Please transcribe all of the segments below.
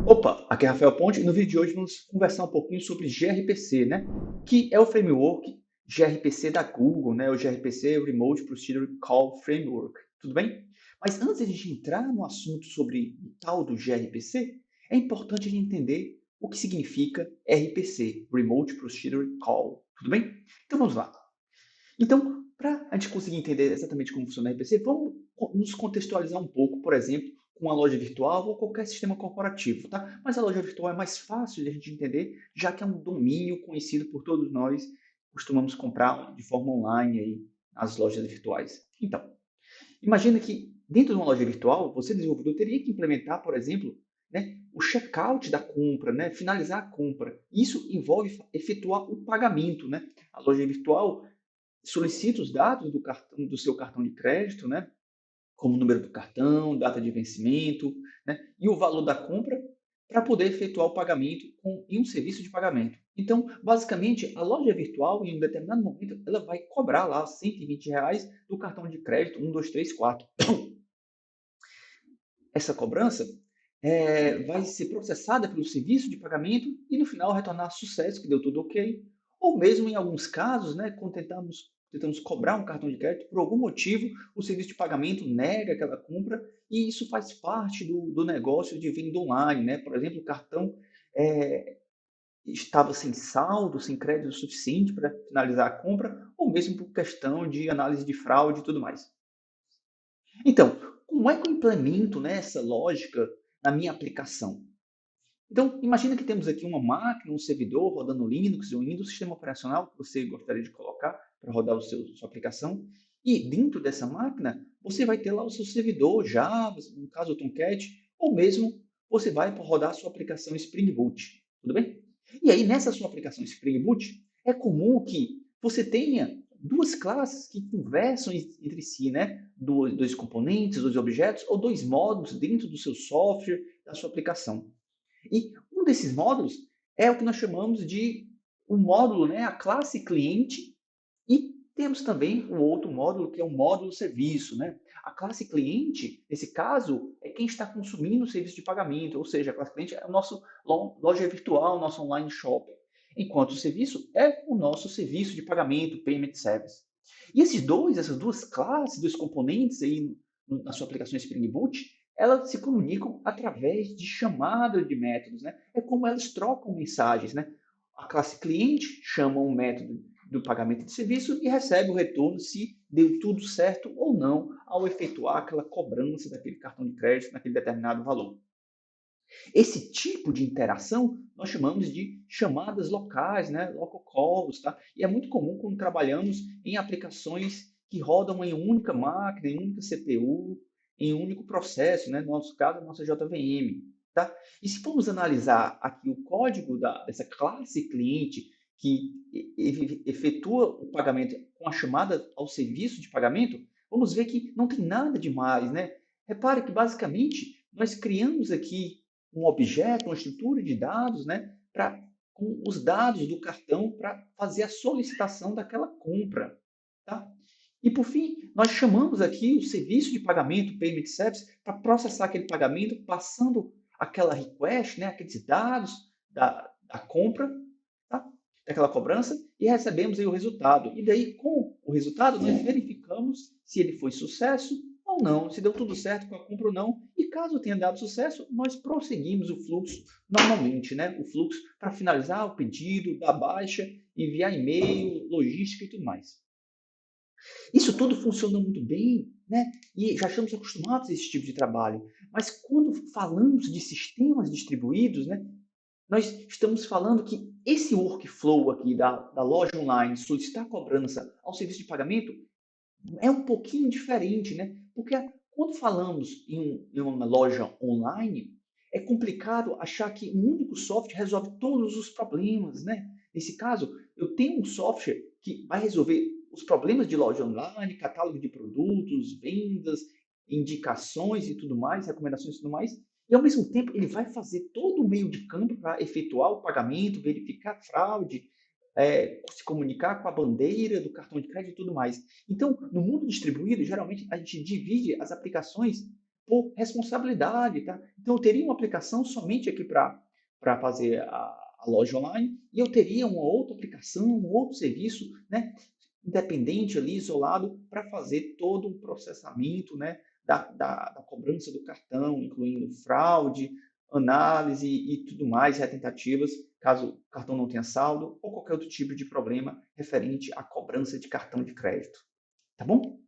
Opa, aqui é Rafael Ponte e no vídeo de hoje vamos conversar um pouquinho sobre gRPC, né? Que é o framework gRPC da Google, né? O gRPC Remote Procedure Call Framework, tudo bem? Mas antes de a gente entrar no assunto sobre o tal do gRPC, é importante a gente entender o que significa RPC, Remote Procedure Call, tudo bem? Então vamos lá. Então, para a gente conseguir entender exatamente como funciona o RPC, vamos nos contextualizar um pouco, por exemplo, com uma loja virtual ou qualquer sistema corporativo, tá? Mas a loja virtual é mais fácil de a gente entender, já que é um domínio conhecido por todos nós, costumamos comprar de forma online aí nas lojas virtuais. Então, imagina que dentro de uma loja virtual, você desenvolvedor teria que implementar, por exemplo, né, o checkout da compra, né, finalizar a compra. Isso envolve efetuar o pagamento, né? A loja virtual solicita os dados do cartão, do seu cartão de crédito, né? Como o número do cartão, data de vencimento, né? E o valor da compra para poder efetuar o pagamento em um serviço de pagamento. Então, basicamente, a loja virtual, em um determinado momento, ela vai cobrar lá R$ 120 do cartão de crédito 1, 2, 3, 4. Essa cobrança vai ser processada pelo serviço de pagamento e no final retornar sucesso, que deu tudo ok. Ou mesmo em alguns casos, né, quando tentamos cobrar um cartão de crédito, por algum motivo o serviço de pagamento nega aquela compra e isso faz parte do negócio de venda online. Né? Por exemplo, o cartão é, estava sem saldo, sem crédito suficiente para finalizar a compra, ou mesmo por questão de análise de fraude e tudo mais. Então, como é que eu implemento, né, essa lógica na minha aplicação? Então, imagina que temos aqui uma máquina, um servidor rodando Linux ou Windows, sistema operacional que você gostaria de colocar para rodar sua aplicação. E dentro dessa máquina, você vai ter lá o seu servidor Java, no caso o Tomcat, ou mesmo você vai rodar a sua aplicação Spring Boot. Tudo bem? E aí, nessa sua aplicação Spring Boot, é comum que você tenha duas classes que conversam entre si, né? Dois componentes, dois objetos ou dois módulos dentro do seu software, da sua aplicação. E um desses módulos é o que nós chamamos de um módulo, né, a classe cliente, e temos também o outro módulo, que é o módulo serviço. Né? A classe cliente, nesse caso, é quem está consumindo o serviço de pagamento, ou seja, a classe cliente é o nosso loja virtual, nosso online shop, enquanto o serviço é o nosso serviço de pagamento, payment service. E essas duas classes, dois componentes aí na sua aplicação Spring Boot, elas se comunicam através de chamada de métodos. Né? É como elas trocam mensagens. Né? A classe cliente chama um método do pagamento de serviço e recebe o retorno se deu tudo certo ou não ao efetuar aquela cobrança daquele cartão de crédito naquele determinado valor. Esse tipo de interação nós chamamos de chamadas locais, né? Local calls, tá? E é muito comum quando trabalhamos em aplicações que rodam em uma única máquina, em uma única CPU, em um único processo, né? No nosso caso, a nossa JVM, tá? E se formos analisar aqui o código dessa classe cliente que efetua o pagamento com a chamada ao serviço de pagamento, vamos ver que não tem nada demais, né? Repare que basicamente nós criamos aqui um objeto, uma estrutura de dados, né, com os dados do cartão para fazer a solicitação daquela compra. Tá? E por fim, nós chamamos aqui o serviço de pagamento, Payment Service, para processar aquele pagamento, passando aquela request, né, aqueles dados da compra, tá? Daquela cobrança, e recebemos aí o resultado. E daí, com o resultado, nós verificamos se ele foi sucesso ou não, se deu tudo certo com a compra ou não. E caso tenha dado sucesso, nós prosseguimos o fluxo normalmente, né? O fluxo para finalizar o pedido, dar baixa, enviar e-mail, logística e tudo mais. Isso tudo funciona muito bem, né? E já estamos acostumados a esse tipo de trabalho. Mas quando falamos de sistemas distribuídos, né, nós estamos falando que esse workflow aqui da loja online, solicitar cobrança ao serviço de pagamento, é um pouquinho diferente, né? Porque quando falamos em uma loja online, é complicado achar que um único software resolve todos os problemas, né? Nesse caso, eu tenho um software que vai resolver os problemas de loja online, catálogo de produtos, vendas, indicações e tudo mais, recomendações e tudo mais, e ao mesmo tempo ele vai fazer todo o meio de campo para efetuar o pagamento, verificar fraude, se comunicar com a bandeira do cartão de crédito e tudo mais. Então, no mundo distribuído, geralmente a gente divide as aplicações por responsabilidade, tá? Então, eu teria uma aplicação somente aqui para fazer a loja online e eu teria uma outra aplicação, um outro serviço, né, independente ali, isolado, para fazer todo um processamento, né, da cobrança do cartão, incluindo fraude, análise e tudo mais, retentativas, caso o cartão não tenha saldo ou qualquer outro tipo de problema referente à cobrança de cartão de crédito. Tá bom?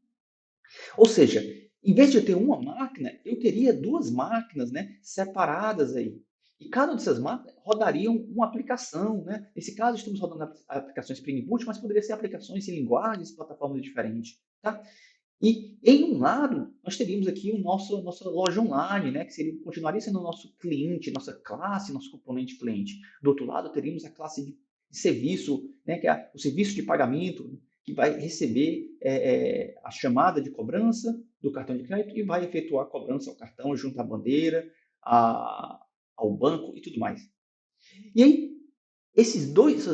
Ou seja, em vez de eu ter uma máquina, eu teria duas máquinas, né, separadas aí. E cada uma dessas máquinas rodariam uma aplicação, né? Nesse caso, estamos rodando aplicações Spring Boot, mas poderia ser aplicações em linguagens, plataformas diferentes, tá? E em um lado, nós teríamos aqui nossa loja online, né, que continuaria sendo o nosso cliente, nossa classe, nosso componente cliente. Do outro lado, teríamos a classe de serviço, né, que é o serviço de pagamento, que vai receber a chamada de cobrança do cartão de crédito e vai efetuar a cobrança ao cartão junto à bandeira, ao banco e tudo mais. E aí, essas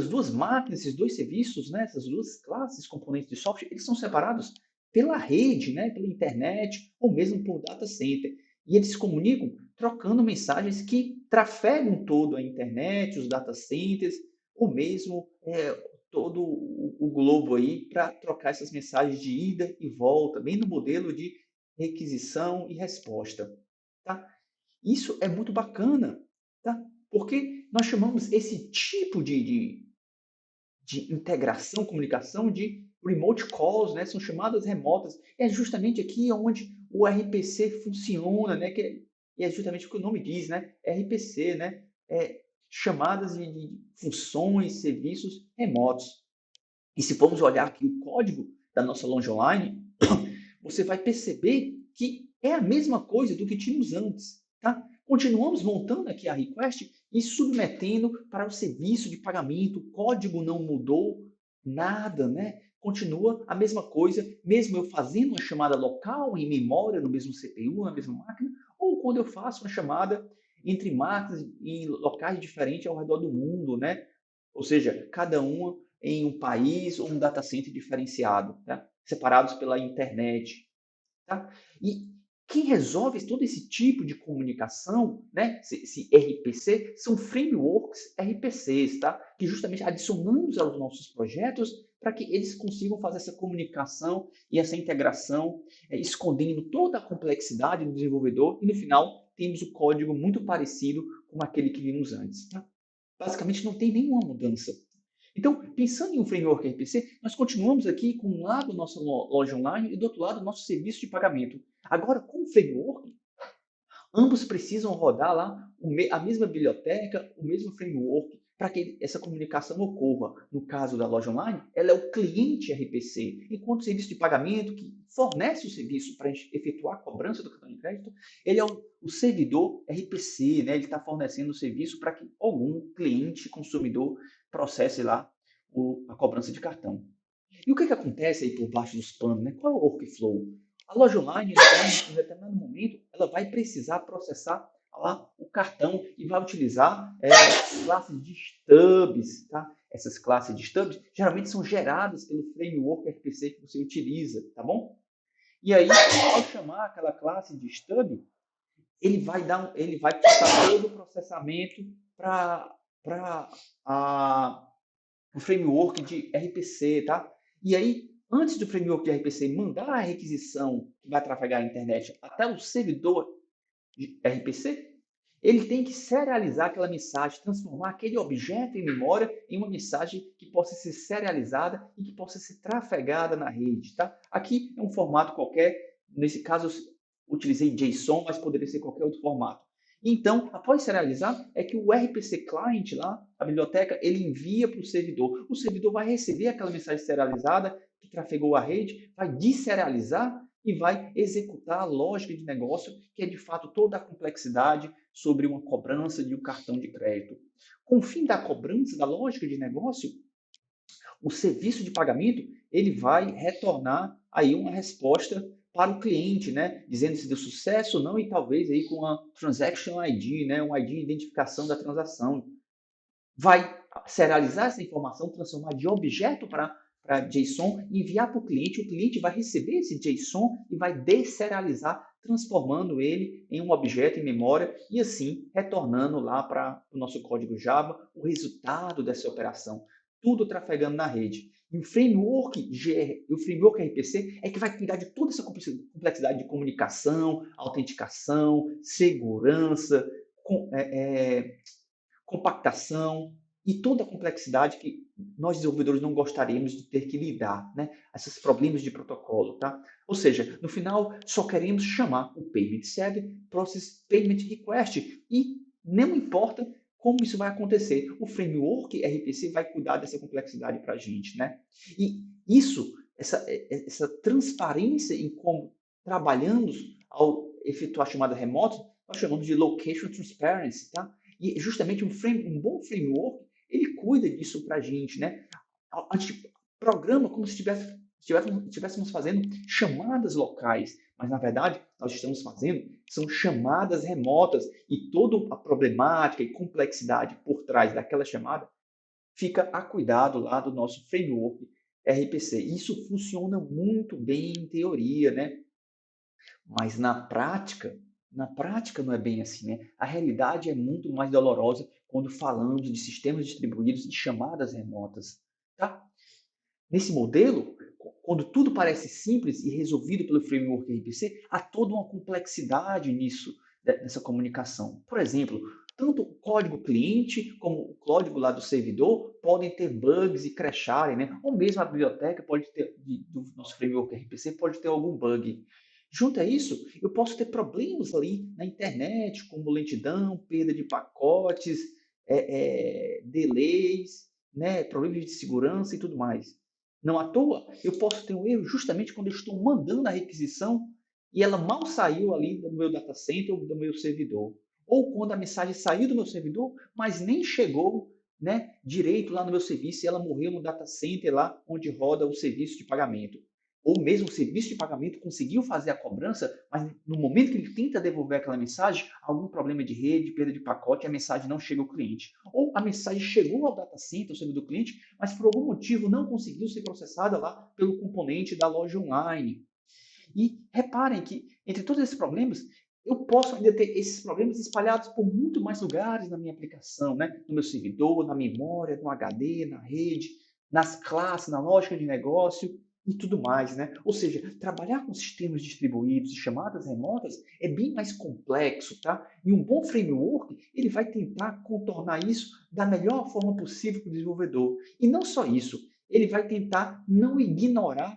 duas máquinas, esses dois serviços, né, essas duas classes, componentes de software, eles são separados pela rede, né, pela internet ou mesmo por data center. E eles se comunicam trocando mensagens que trafegam todo a internet, os data centers, ou mesmo todo o globo aí para trocar essas mensagens de ida e volta, bem no modelo de requisição e resposta. Tá? Isso é muito bacana, tá? Porque nós chamamos esse tipo de integração, comunicação de remote calls, né? São chamadas remotas. É justamente aqui onde o RPC funciona, né? E é justamente o que o nome diz, né? RPC, né? Chamadas de funções, serviços remotos. E se formos olhar aqui o código da nossa loja online, você vai perceber que é a mesma coisa do que tínhamos antes. Tá? Continuamos montando aqui a request e submetendo para o serviço de pagamento. O código não mudou nada, né? Continua a mesma coisa, mesmo eu fazendo uma chamada local em memória, no mesmo CPU, na mesma máquina, ou quando eu faço uma chamada entre máquinas em locais diferentes ao redor do mundo, né? Ou seja, cada uma em um país ou um data center diferenciado, tá? Separados pela internet. Tá? E quem resolve todo esse tipo de comunicação, né, esse RPC, são frameworks RPCs, tá? Que justamente adicionamos aos nossos projetos para que eles consigam fazer essa comunicação e essa integração, escondendo toda a complexidade do desenvolvedor e no final temos o código muito parecido com aquele que vimos antes. Tá? Basicamente não tem nenhuma mudança. Então, pensando em um framework RPC, nós continuamos aqui com um lado nossa loja online e do outro lado nosso serviço de pagamento. Agora, com o framework, ambos precisam rodar lá a mesma biblioteca, o mesmo framework, para que essa comunicação ocorra. No caso da loja online, ela é o cliente RPC, enquanto o serviço de pagamento, que fornece o serviço para efetuar a cobrança do cartão de crédito, ele é o servidor RPC, né? Ele está fornecendo o serviço para que algum cliente, consumidor, processe lá a cobrança de cartão. E o que acontece aí por baixo dos panos? Né? Qual é o workflow? A loja online, em determinado momento, ela vai precisar processar lá o cartão e vai utilizar classes de stubs. Tá? Essas classes de stubs geralmente são geradas pelo framework RPC que você utiliza, tá bom? E aí, ao chamar aquela classe de stub, ele vai passar todo o processamento para o framework de RPC, tá? E aí, antes do framework de RPC mandar a requisição que vai trafegar a internet até o servidor de RPC, ele tem que serializar aquela mensagem, transformar aquele objeto em memória em uma mensagem que possa ser serializada e que possa ser trafegada na rede, tá? Aqui é um formato qualquer, nesse caso eu utilizei JSON, mas poderia ser qualquer outro formato. Então, após serializar, é que o RPC Client lá, a biblioteca, ele envia para o servidor. O servidor vai receber aquela mensagem serializada que trafegou a rede, vai deserializar e vai executar a lógica de negócio, que é de fato toda a complexidade sobre uma cobrança de um cartão de crédito. Com o fim da cobrança, da lógica de negócio, o serviço de pagamento ele vai retornar aí uma resposta para o cliente, né, dizendo se deu sucesso ou não e talvez aí com a Transaction ID, né, um ID de identificação da transação. Vai serializar essa informação, transformar de objeto para para JSON e enviar para o cliente vai receber esse JSON e vai deserializar, transformando ele em um objeto em memória e assim retornando lá para o nosso código Java o resultado dessa operação, tudo trafegando na rede. E o framework RPC é que vai cuidar de toda essa complexidade de comunicação, autenticação, segurança, com, compactação e toda a complexidade que nós desenvolvedores não gostaríamos de ter que lidar, né? Esses problemas de protocolo, tá? Ou seja, no final só queremos chamar o Payment Server Process Payment Request e não importa como isso vai acontecer. O framework RPC vai cuidar dessa complexidade para a gente, né? E essa transparência em como trabalhamos ao efetuar chamada remota, nós chamamos de Location Transparency, tá? E justamente um bom framework, ele cuida disso para a gente, né? A gente programa como se estivéssemos fazendo chamadas locais, mas na verdade nós estamos fazendo são chamadas remotas e toda a problemática e complexidade por trás daquela chamada fica a cuidado lá do nosso framework RPC. Isso funciona muito bem em teoria, né? Mas na prática não é bem assim, né? A realidade é muito mais dolorosa quando falamos de sistemas distribuídos e chamadas remotas, tá? Nesse modelo, quando tudo parece simples e resolvido pelo framework RPC, há toda uma complexidade nessa comunicação. Por exemplo, tanto o código cliente como o código lá do servidor podem ter bugs e crasharem, né? Ou mesmo a biblioteca do nosso framework RPC pode ter algum bug. Junto a isso, eu posso ter problemas ali na internet, como lentidão, perda de pacotes, delays, né? Problemas de segurança e tudo mais. Não à toa, eu posso ter um erro justamente quando eu estou mandando a requisição e ela mal saiu ali do meu data center ou do meu servidor. Ou quando a mensagem saiu do meu servidor, mas nem chegou, né, direito lá no meu serviço e ela morreu no data center lá onde roda o serviço de pagamento. Ou mesmo o serviço de pagamento conseguiu fazer a cobrança, mas no momento que ele tenta devolver aquela mensagem, algum problema de rede, perda de pacote, e a mensagem não chega ao cliente. Ou a mensagem chegou ao data center, ao servidor do cliente, mas por algum motivo não conseguiu ser processada lá pelo componente da loja online. E reparem que entre todos esses problemas, eu posso ainda ter esses problemas espalhados por muito mais lugares na minha aplicação, né? No meu servidor, na memória, no HD, na rede, nas classes, na lógica de negócio e tudo mais, né? Ou seja, trabalhar com sistemas distribuídos e chamadas remotas é bem mais complexo, tá? E um bom framework, ele vai tentar contornar isso da melhor forma possível para o desenvolvedor. E não só isso, ele vai tentar não ignorar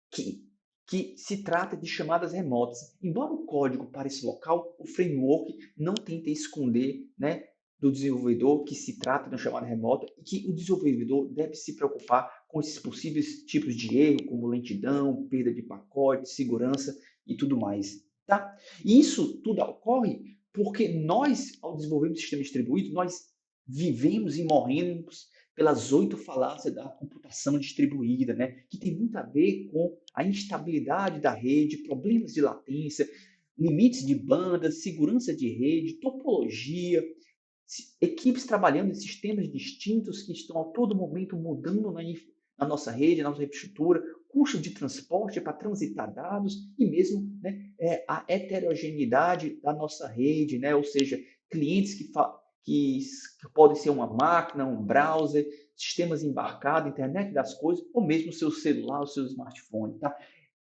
que, que se trata de chamadas remotas. Embora o código pareça local, o framework não tenta esconder, né, do desenvolvedor que se trata de uma chamada remota e que o desenvolvedor deve se preocupar com esses possíveis tipos de erro, como lentidão, perda de pacote, segurança e tudo mais. Tá? E isso tudo ocorre porque nós, ao desenvolver um sistema distribuído, nós vivemos e morremos pelas 8 falácias da computação distribuída, né? Que tem muito a ver com a instabilidade da rede, problemas de latência, limites de banda, segurança de rede, topologia, equipes trabalhando em sistemas distintos que estão a todo momento mudando na nossa rede, na nossa infraestrutura, custo de transporte para transitar dados e mesmo, né, a heterogeneidade da nossa rede, né? Ou seja, clientes que podem ser uma máquina, um browser, sistemas embarcados, internet das coisas, ou mesmo o seu celular, o seu smartphone. Tá?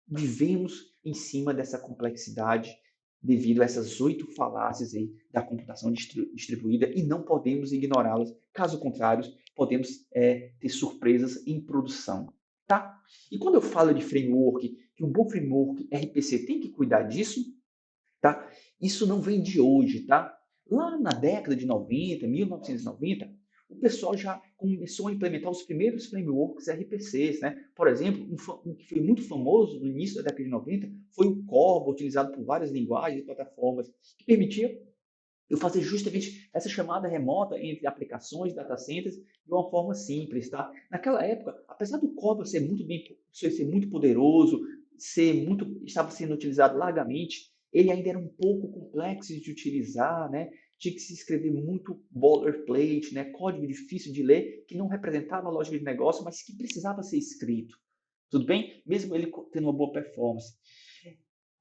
Vivemos em cima dessa complexidade devido a essas 8 falácias aí da computação distribuída e não podemos ignorá-las. Caso contrário, podemos ter surpresas em produção. Tá? E quando eu falo de framework, que um bom framework RPC tem que cuidar disso, tá? Isso não vem de hoje, tá? Lá na década de 90, 1990, o pessoal já começou a implementar os primeiros frameworks RPCs, né? Por exemplo, um que foi muito famoso no início da década de 90 foi o CORBA, utilizado por várias linguagens e plataformas, que permitia eu fazer justamente essa chamada remota entre aplicações, data centers, de uma forma simples, tá? Naquela época, apesar do CORBA ser muito poderoso, estava sendo utilizado largamente, ele ainda era um pouco complexo de utilizar, né? tinha que se escrever muito boilerplate, né, código difícil de ler, que não representava a lógica de negócio, mas que precisava ser escrito. Tudo bem? Mesmo ele tendo uma boa performance.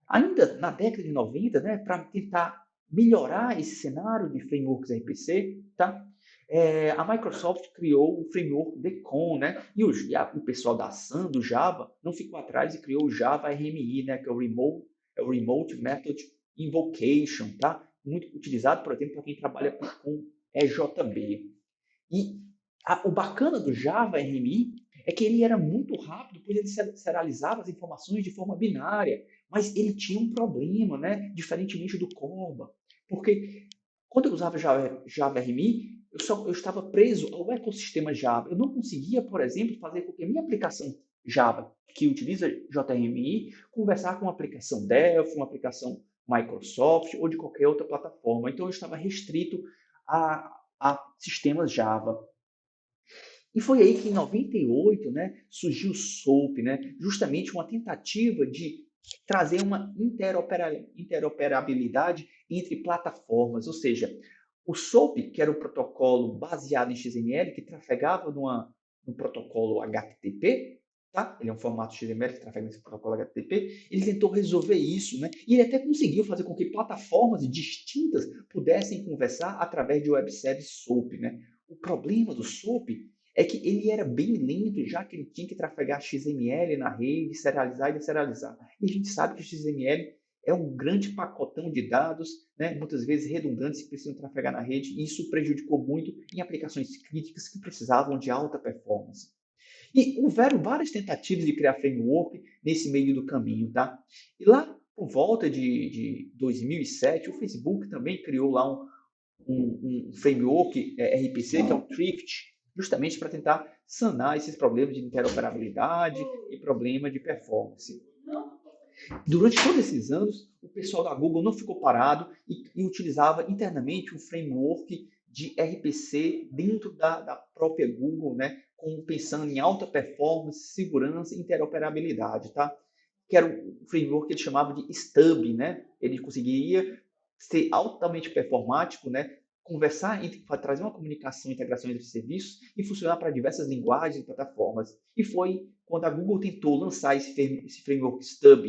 Ainda na década de 90, né, para tentar melhorar esse cenário de frameworks RPC, tá? A Microsoft criou o framework Decon, né? E o pessoal da Sun, do Java, não ficou atrás e criou o Java RMI, né? Que é o Remote Method Invocation, tá? Muito utilizado, por exemplo, para quem trabalha com EJB. E o bacana do Java RMI é que ele era muito rápido, pois ele serializava as informações de forma binária, mas ele tinha um problema, né? Diferentemente do Corba, porque quando eu usava Java RMI, eu estava preso ao ecossistema Java. Eu não conseguia, por exemplo, fazer com que a minha aplicação Java, que utiliza JRMI, conversar com uma aplicação Delphi, uma aplicação Microsoft ou de qualquer outra plataforma. Então eu estava restrito a sistemas Java. E foi aí que em 98, né, surgiu o SOAP, né, justamente uma tentativa de trazer uma interoperabilidade entre plataformas, ou seja, o SOAP, que era o protocolo baseado em XML, que trafegava no protocolo HTTP, tá? Ele é um formato XML que trafega nesse protocolo HTTP, ele tentou resolver isso, né? E ele até conseguiu fazer com que plataformas distintas pudessem conversar através de web service SOAP, né? O problema do SOAP é que ele era bem lento, já que ele tinha que trafegar XML na rede, serializar e deserializar. E a gente sabe que o XML é um grande pacotão de dados, né, muitas vezes redundantes, que precisam trafegar na rede, e isso prejudicou muito em aplicações críticas que precisavam de alta performance. E houveram várias tentativas de criar framework nesse meio do caminho, tá? E lá por volta de 2007, o Facebook também criou lá um framework RPC, que é o Thrift, justamente para tentar sanar esses problemas de interoperabilidade e problema de performance. Durante todos esses anos, o pessoal da Google não ficou parado e utilizava internamente um framework de RPC dentro da própria Google, né, pensando em alta performance, segurança e interoperabilidade, tá? Que era um framework que ele chamava de Stub, né? Ele conseguiria ser altamente performático, né? Conversar, trazer uma comunicação e integração entre serviços e funcionar para diversas linguagens e plataformas. E foi quando a Google tentou lançar esse framework Stub,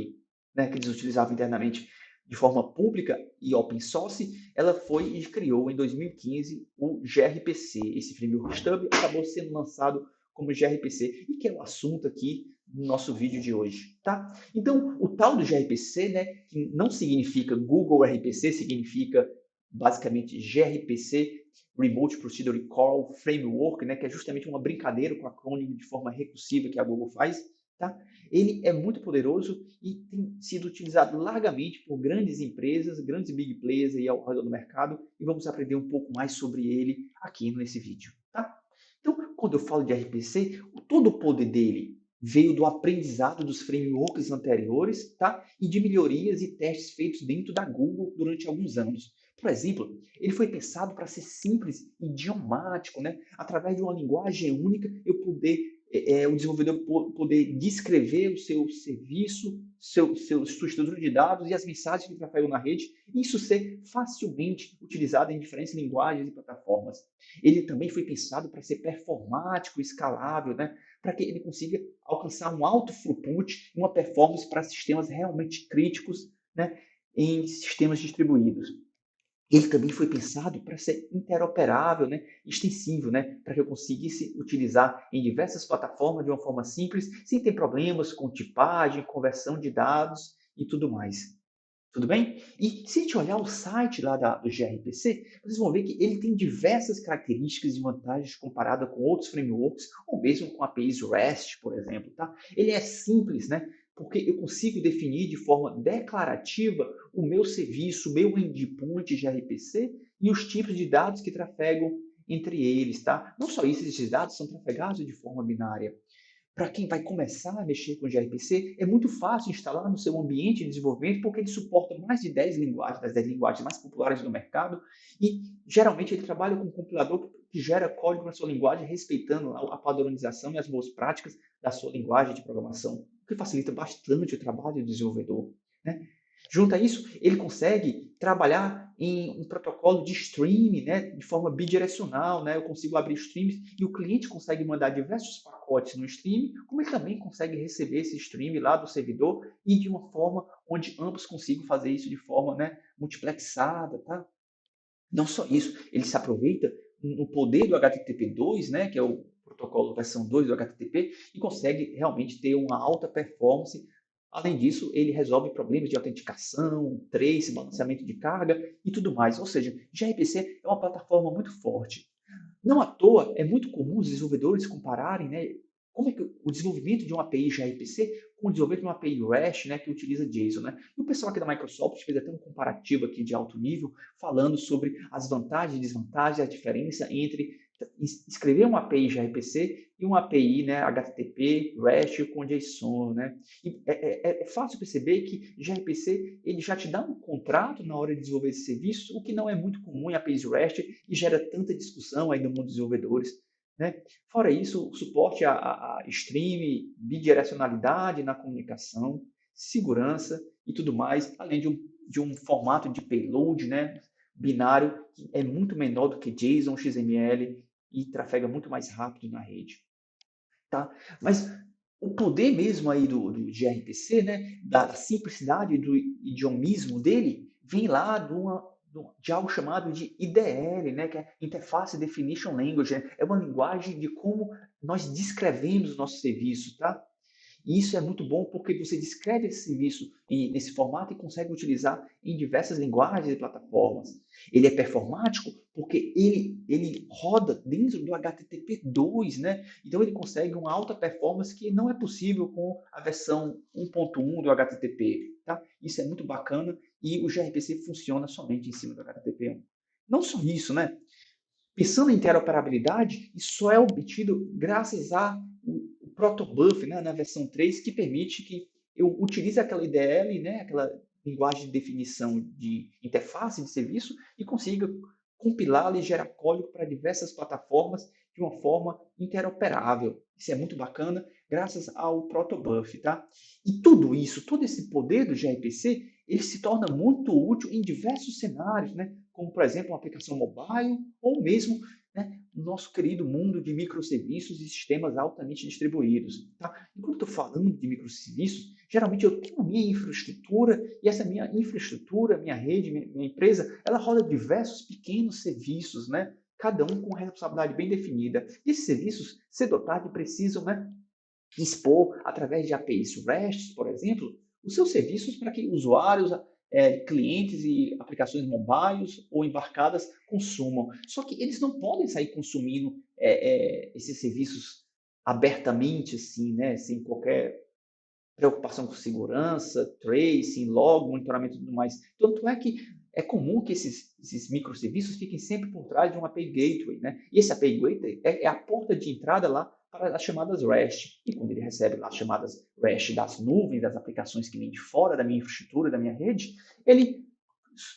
né, que eles utilizavam internamente de forma pública e open source, ela foi e criou em 2015 o gRPC. Esse framework Stub acabou sendo lançado como gRPC, e que é o assunto aqui no nosso vídeo de hoje, tá? Então, o tal do gRPC, né, que não significa Google RPC, significa basicamente gRPC, Remote Procedure Call Framework, né, que é justamente uma brincadeira com acrônimo de forma recursiva que a Google faz, tá? Ele é muito poderoso e tem sido utilizado largamente por grandes empresas, grandes big players aí ao redor do mercado, e vamos aprender um pouco mais sobre ele aqui nesse vídeo, tá? Então, quando eu falo de RPC, todo o poder dele veio do aprendizado dos frameworks anteriores, tá? E de melhorias e testes feitos dentro da Google durante alguns anos. Por exemplo, ele foi pensado para ser simples e idiomático, né? Através de uma linguagem única, o desenvolvedor poder descrever o seu serviço, sua estrutura de dados e as mensagens que trafegam na rede, e isso ser facilmente utilizado em diferentes linguagens e plataformas. Ele também foi pensado para ser performático, escalável, né? Para que ele consiga alcançar um alto throughput e uma performance para sistemas realmente críticos, né? Em sistemas distribuídos. Ele também foi pensado para ser interoperável, né, extensível, né, para que eu conseguisse utilizar em diversas plataformas de uma forma simples, sem ter problemas com tipagem, conversão de dados e tudo mais. Tudo bem? E se a gente olhar o site lá do gRPC, vocês vão ver que ele tem diversas características e vantagens comparada com outros frameworks, ou mesmo com APIs REST, por exemplo. Tá? Ele é simples, né? Porque eu consigo definir de forma declarativa o meu serviço, o meu endpoint gRPC e os tipos de dados que trafegam entre eles. Tá? Não só isso, esses dados são trafegados de forma binária. Para quem vai começar a mexer com gRPC, é muito fácil instalar no seu ambiente de desenvolvimento, porque ele suporta mais de 10 linguagens, das 10 linguagens mais populares do mercado, e geralmente ele trabalha com um compilador que gera código na sua linguagem, respeitando a padronização e as boas práticas da sua linguagem de programação, o que facilita bastante o trabalho do desenvolvedor. Né? Junto a isso, ele consegue trabalhar em um protocolo de streaming, né, de forma bidirecional, né? Eu consigo abrir streams e o cliente consegue mandar diversos pacotes no stream, como ele também consegue receber esse stream lá do servidor e de uma forma onde ambos consigam fazer isso de forma, né, multiplexada, tá? Não só isso, ele se aproveita no poder do HTTP2, né, que é o protocolo versão 2 do HTTP, e consegue realmente ter uma alta performance. Além disso, ele resolve problemas de autenticação, trace, balanceamento de carga e tudo mais. Ou seja, gRPC é uma plataforma muito forte. Não à toa, é muito comum os desenvolvedores compararem, né, como é que o desenvolvimento de uma API gRPC com o desenvolvimento de uma API REST, né, que utiliza JSON, né? E o pessoal aqui da Microsoft fez até um comparativo aqui de alto nível, falando sobre as vantagens e desvantagens, a diferença entre escrever uma API gRPC e uma API, né, HTTP, REST com JSON, né? E é fácil perceber que gRPC ele já te dá um contrato na hora de desenvolver esse serviço, o que não é muito comum em APIs REST e gera tanta discussão aí no mundo dos desenvolvedores, né? Fora isso, suporte a stream, bidirecionalidade na comunicação, segurança e tudo mais, além de um formato de payload, né, binário que é muito menor do que JSON, XML e trafega muito mais rápido na rede. Tá? Mas o poder mesmo aí do gRPC, né, da simplicidade do idiomismo dele, vem lá de algo chamado de IDL, né, que é Interface Definition Language. Né? É uma linguagem de como nós descrevemos o nosso serviço, tá? E isso é muito bom porque você descreve esse serviço nesse formato e consegue utilizar em diversas linguagens e plataformas. Ele é performático porque ele roda dentro do HTTP2, né? Então ele consegue uma alta performance que não é possível com a versão 1.1 do HTTP. Tá? Isso é muito bacana e o gRPC funciona somente em cima do HTTP1. Não só isso, né? Pensando em interoperabilidade, isso só é obtido graças ao protobuf, né, na versão 3, que permite que eu utilize aquela IDL, né, aquela linguagem de definição de interface de serviço, e consiga compilá-la e gerar código para diversas plataformas de uma forma interoperável. Isso é muito bacana, graças ao protobuf, tá? E tudo isso, todo esse poder do gRPC, ele se torna muito útil em diversos cenários, né? Como, por exemplo, uma aplicação mobile ou mesmo, né, no nosso querido mundo de microserviços e sistemas altamente distribuídos. Tá? E quando eu estou falando de microserviços, geralmente eu tenho a minha infraestrutura e essa minha infraestrutura, minha rede, minha empresa, ela roda diversos pequenos serviços, né? Cada um com responsabilidade bem definida. E esses serviços, cedo ou tarde, precisam, né, expor, através de APIs REST, por exemplo, os seus serviços para que usuários, clientes e aplicações mobiles ou embarcadas consumam. Só que eles não podem sair consumindo esses serviços abertamente, assim, né, sem qualquer preocupação com segurança, tracing, log, monitoramento e tudo mais. Tanto é que é comum que esses microserviços fiquem sempre por trás de um API Gateway, né? E esse API Gateway é a porta de entrada lá para as chamadas REST. E quando ele recebe lá as chamadas REST das nuvens, das aplicações que vêm de fora da minha infraestrutura, da minha rede, ele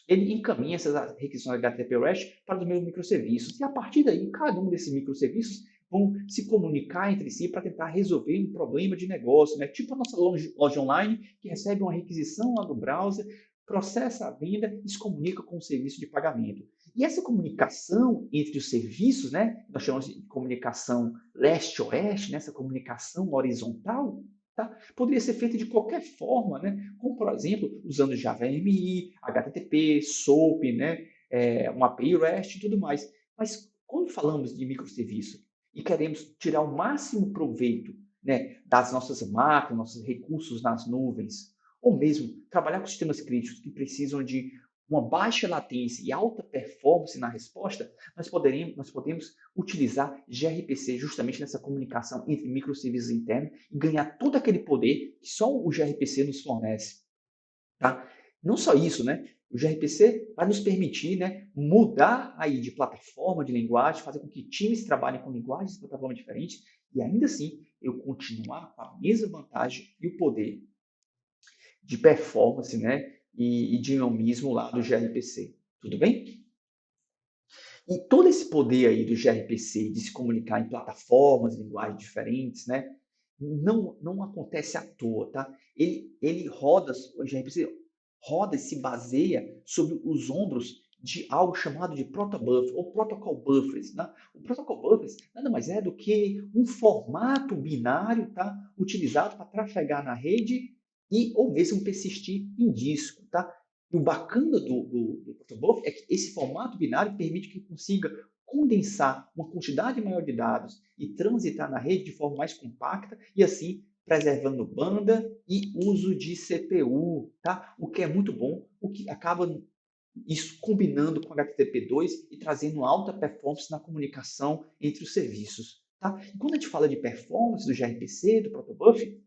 encaminha essas requisições HTTP REST para os meus microserviços. E a partir daí, cada um desses microserviços vão se comunicar entre si para tentar resolver um problema de negócio, né? Tipo a nossa loja online, que recebe uma requisição lá no browser, processa a venda e se comunica com o serviço de pagamento. E essa comunicação entre os serviços, né? Nós chamamos de comunicação leste-oeste, né? Essa comunicação horizontal, tá? Poderia ser feita de qualquer forma, né? Como, por exemplo, usando Java MI, HTTP, SOAP, né? Uma API REST e tudo mais. Mas quando falamos de microserviço e queremos tirar o máximo proveito, né, das nossas máquinas, nossos recursos nas nuvens, ou mesmo trabalhar com sistemas críticos que precisam de uma baixa latência e alta performance na resposta, nós podemos utilizar gRPC justamente nessa comunicação entre microserviços internos e ganhar todo aquele poder que só o gRPC nos fornece. Tá? Não só isso, né? O gRPC vai nos permitir, né, mudar aí de plataforma, de linguagem, fazer com que times trabalhem com linguagens e plataformas diferentes e ainda assim eu continuar com a mesma vantagem e o poder de performance, né, e dinamismo lá do gRPC. Tudo bem? E todo esse poder aí do gRPC de se comunicar em plataformas, linguagens diferentes, né, não acontece à toa, tá? Ele roda o gRPC. roda e se baseia sobre os ombros de algo chamado de protobuf ou protocol buffers, né? O protocol buffers nada mais é do que um formato binário, tá? Utilizado para trafegar na rede e ou mesmo persistir em disco, tá? E o bacana do protobuf é que esse formato binário permite que consiga condensar uma quantidade maior de dados e transitar na rede de forma mais compacta e assim preservando banda e uso de CPU, tá? O que é muito bom, o que acaba isso combinando com HTTP2 e trazendo alta performance na comunicação entre os serviços. Tá? E quando a gente fala de performance do gRPC, do protobuf,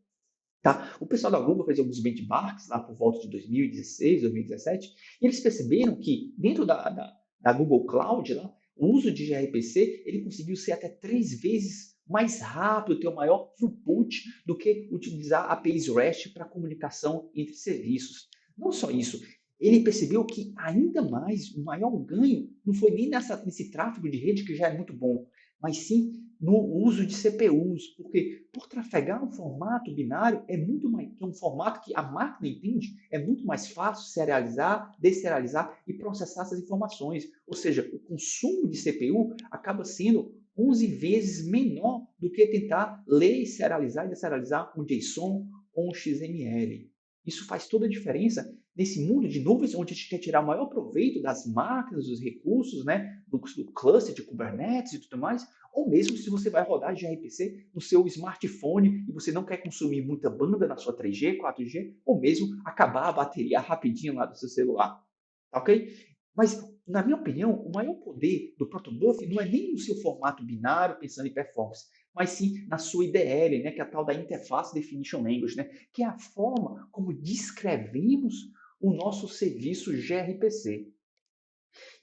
tá? O pessoal da Google fez alguns benchmarks lá por volta de 2016, 2017, e eles perceberam que dentro da Google Cloud, lá, o uso de gRPC ele conseguiu ser até 3 vezes mais rápido, ter um maior throughput do que utilizar APIs REST para comunicação entre serviços. Não só isso, ele percebeu que ainda mais o maior ganho não foi nem nesse tráfego de rede que já é muito bom, mas sim no uso de CPUs, porque por trafegar um formato binário é muito mais, que é um formato que a máquina entende, é muito mais fácil serializar, deserializar e processar essas informações. Ou seja, o consumo de CPU acaba sendo 11 vezes menor do que tentar ler, serializar e deserializar um JSON ou um XML. Isso faz toda a diferença nesse mundo de nuvens, onde a gente quer tirar o maior proveito das máquinas, dos recursos, né, do cluster de Kubernetes e tudo mais, ou mesmo se você vai rodar gRPC no seu smartphone e você não quer consumir muita banda na sua 3G, 4G, ou mesmo acabar a bateria rapidinho lá do seu celular. Tá ok? Mas, na minha opinião, o maior poder do protobuf não é nem no seu formato binário, pensando em performance, mas sim na sua IDL, né, que é a tal da Interface Definition Language, né, que é a forma como descrevemos o nosso serviço gRPC.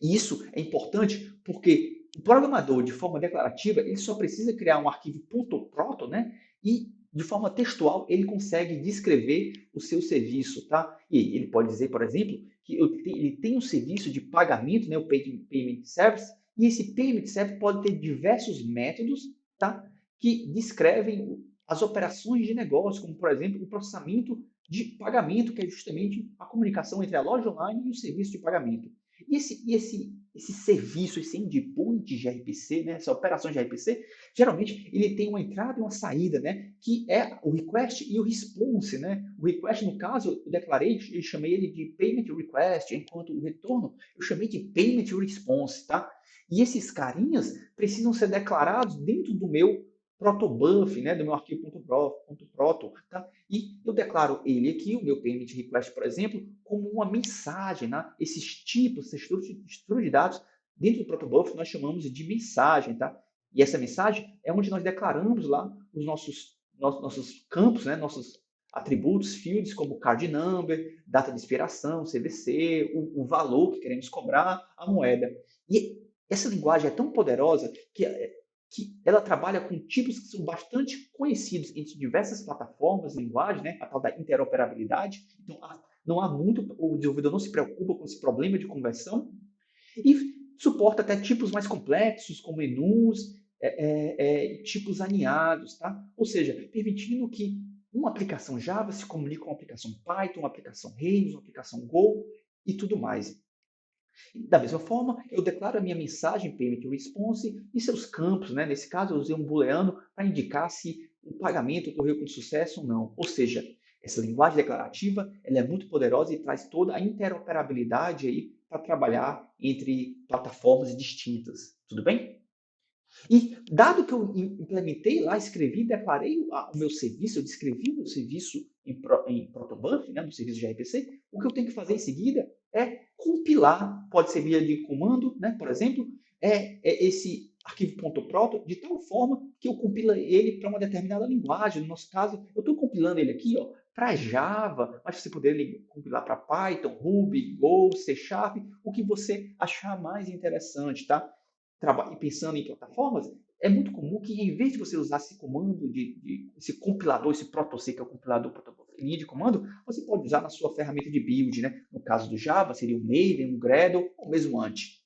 E isso é importante porque o programador, de forma declarativa, ele só precisa criar um arquivo .proto, né? E de forma textual ele consegue descrever o seu serviço, tá? E ele pode dizer, por exemplo, que ele tem um serviço de pagamento, né? O Payment Service, e esse Payment Service pode ter diversos métodos, tá? Que descrevem as operações de negócio, como, por exemplo, o processamento de pagamento, que é justamente a comunicação entre a loja online e o serviço de pagamento. E esse serviço, esse endpoint de gRPC, né, essa operação de gRPC, geralmente ele tem uma entrada e uma saída, né, que é o request e o response. Né? O request, no caso, eu declarei, eu chamei ele de payment request, enquanto o retorno eu chamei de payment response. Tá? E esses carinhas precisam ser declarados dentro do meu protobuf, né, do meu arquivo.proto, tá? E eu declaro ele aqui, o meu payment request, por exemplo, como uma mensagem, né? Esses tipos, essa estrutura de dados, dentro do protobuf nós chamamos de mensagem, tá? E essa mensagem é onde nós declaramos lá os nossos campos, né? Nossos atributos, fields, como card number, data de expiração, CVC, o valor que queremos cobrar, a moeda. E essa linguagem é tão poderosa que ela trabalha com tipos que são bastante conhecidos entre diversas plataformas, linguagens, né? A tal da interoperabilidade. Então, não há muito, o desenvolvedor não se preocupa com esse problema de conversão e suporta até tipos mais complexos, como menus, tipos aninhados, tá? Ou seja, permitindo que uma aplicação Java se comunique com uma aplicação Python, uma aplicação Rails, uma aplicação Go e tudo mais. Da mesma forma, eu declaro a minha mensagem payment response e seus campos, né? Nesse caso, eu usei um booleano para indicar se o pagamento ocorreu com sucesso ou não. Ou seja, essa linguagem declarativa ela é muito poderosa e traz toda a interoperabilidade aí para trabalhar entre plataformas distintas. Tudo bem? E dado que eu implementei lá, escrevi, declarei o meu serviço, eu descrevi o meu serviço em protobuf, né, no serviço de RPC, o que eu tenho que fazer em seguida é compilar, pode ser via de comando, né, por exemplo, esse arquivo.proto de tal forma que eu compilo ele para uma determinada linguagem. No nosso caso, eu estou compilando ele aqui para Java, mas você poderia compilar para Python, Ruby, Go, C Sharp, o que você achar mais interessante, tá? E pensando em plataformas, é muito comum que, em vez de você usar esse comando, esse compilador, esse proto-C, que é o compilador linha de comando, você pode usar na sua ferramenta de build. Né? No caso do Java, seria o Maven, um Gradle, ou mesmo Ant.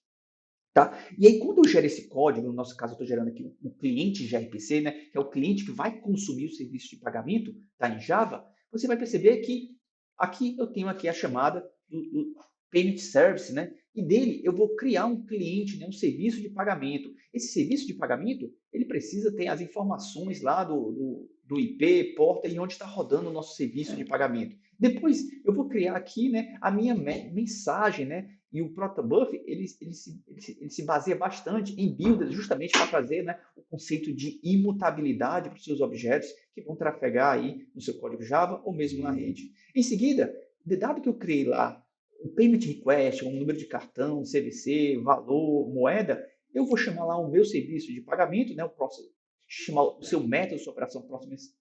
Tá? E aí, quando eu gero esse código, no nosso caso, eu estou gerando aqui um cliente gRPC, né, que é o cliente que vai consumir o serviço de pagamento, tá, em Java, você vai perceber que aqui eu tenho aqui a chamada do Payment Service, né? E dele eu vou criar um cliente, né, um serviço de pagamento. Esse serviço de pagamento, ele precisa ter as informações lá do IP, porta e onde está rodando o nosso serviço de pagamento. Depois eu vou criar aqui, né, a minha mensagem, né? E o Protobuf, ele se baseia bastante em builders, justamente para trazer, né, o conceito de imutabilidade para os seus objetos que vão trafegar aí no seu código Java ou mesmo na rede. Em seguida, dado que eu criei lá o payment request, um número de cartão, CVC, valor, moeda, eu vou chamar lá o meu serviço de pagamento, né, o process, chamar o seu método de operação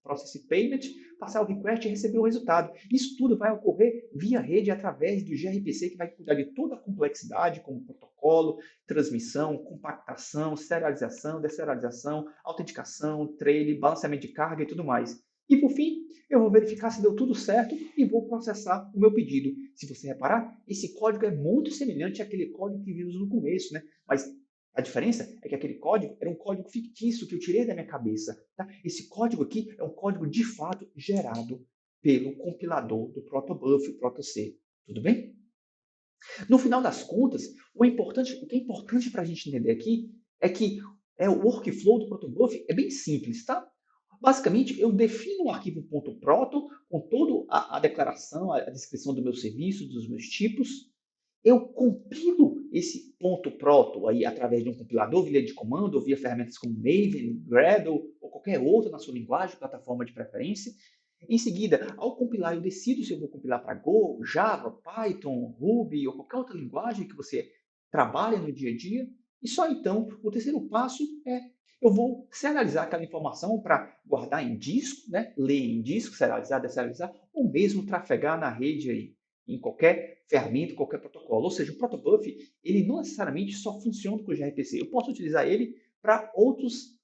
Process Payment, passar o request e receber o resultado. Isso tudo vai ocorrer via rede através do gRPC, que vai cuidar de toda a complexidade, como protocolo, transmissão, compactação, serialização, deserialização, autenticação, trailing, balanceamento de carga e tudo mais. E por fim, eu vou verificar se deu tudo certo e vou processar o meu pedido. Se você reparar, esse código é muito semelhante àquele código que vimos no começo, né? Mas a diferença é que aquele código era um código fictício que eu tirei da minha cabeça. Tá? Esse código aqui é um código de fato gerado pelo compilador do Protobuf, o ProtoC. Tudo bem? No final das contas, o que é importante para a gente entender aqui é que o workflow do Protobuf é bem simples, tá? Basicamente, eu defino um arquivo .proto com toda a declaração, a descrição do meu serviço, dos meus tipos. Eu compilo esse .proto aí através de um compilador, via de comando, ou via ferramentas como Maven, Gradle, ou qualquer outra na sua linguagem, plataforma de preferência. Em seguida, ao compilar, eu decido se eu vou compilar para Go, Java, Python, Ruby ou qualquer outra linguagem que você trabalha no dia a dia. E só então, o terceiro passo é eu vou serializar aquela informação para guardar em disco, né? Ler em disco, serializar, deserializar, ou mesmo trafegar na rede aí, em qualquer ferramenta, qualquer protocolo. Ou seja, o Protobuf, ele não necessariamente só funciona com o gRPC. Eu posso utilizar ele para outros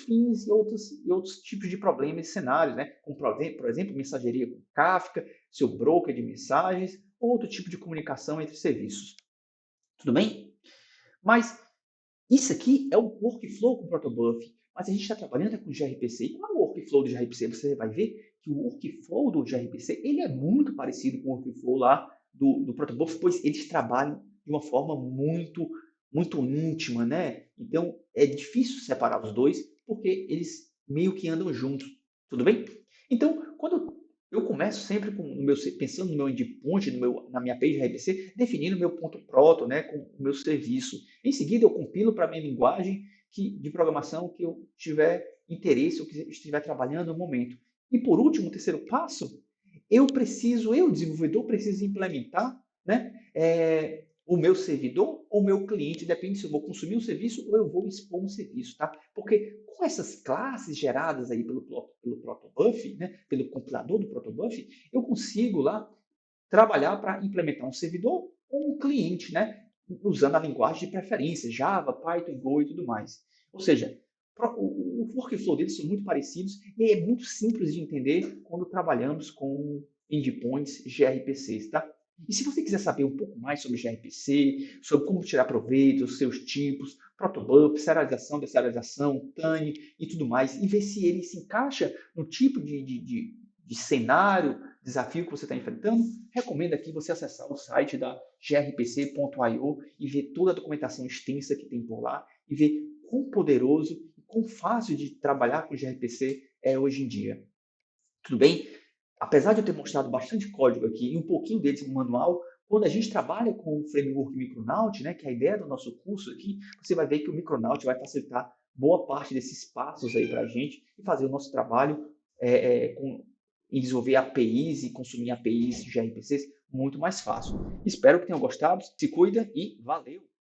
fins e outros tipos de problemas e cenários, né? Como, por exemplo, mensageria com Kafka, seu broker de mensagens, ou outro tipo de comunicação entre serviços. Tudo bem? Mas isso aqui é o workflow com o Protobuf, mas a gente está trabalhando com o gRPC. E qual é o workflow do gRPC? Você vai ver que o workflow do gRPC ele é muito parecido com o workflow lá do Protobuf, pois eles trabalham de uma forma muito íntima, né? Então é difícil separar os dois, porque eles meio que andam juntos. Tudo bem? Então, quando eu começo sempre pensando no meu endpoint, na minha page RPC, definindo o meu ponto proto, né, com o meu serviço. Em seguida, eu compilo para a minha linguagem de programação que eu tiver interesse ou que estiver trabalhando no momento. E por último, o terceiro passo, eu, desenvolvedor, preciso implementar, né, o meu servidor ou o meu cliente, depende se eu vou consumir um serviço ou eu vou expor um serviço, tá? Porque com essas classes geradas aí pelo Protobuf, né, pelo compilador do Protobuf, eu consigo lá trabalhar para implementar um servidor ou um cliente, né, usando a linguagem de preferência, Java, Python, Go e tudo mais. Ou seja, o workflow deles são muito parecidos e é muito simples de entender quando trabalhamos com endpoints gRPCs, tá? E se você quiser saber um pouco mais sobre gRPC, sobre como tirar proveito dos seus tipos, protobuf, serialização, deserialização, TANI e tudo mais, e ver se ele se encaixa no tipo de cenário, desafio que você está enfrentando, recomendo aqui você acessar o site da grpc.io e ver toda a documentação extensa que tem por lá e ver quão poderoso e quão fácil de trabalhar com o gRPC é hoje em dia. Tudo bem? Apesar de eu ter mostrado bastante código aqui e um pouquinho deles no manual, quando a gente trabalha com o framework Micronaut, né, que é a ideia do nosso curso aqui, você vai ver que o Micronaut vai facilitar boa parte desses passos aí para a gente e fazer o nosso trabalho em desenvolver APIs e consumir APIs de gRPCs muito mais fácil. Espero que tenham gostado, se cuida e valeu!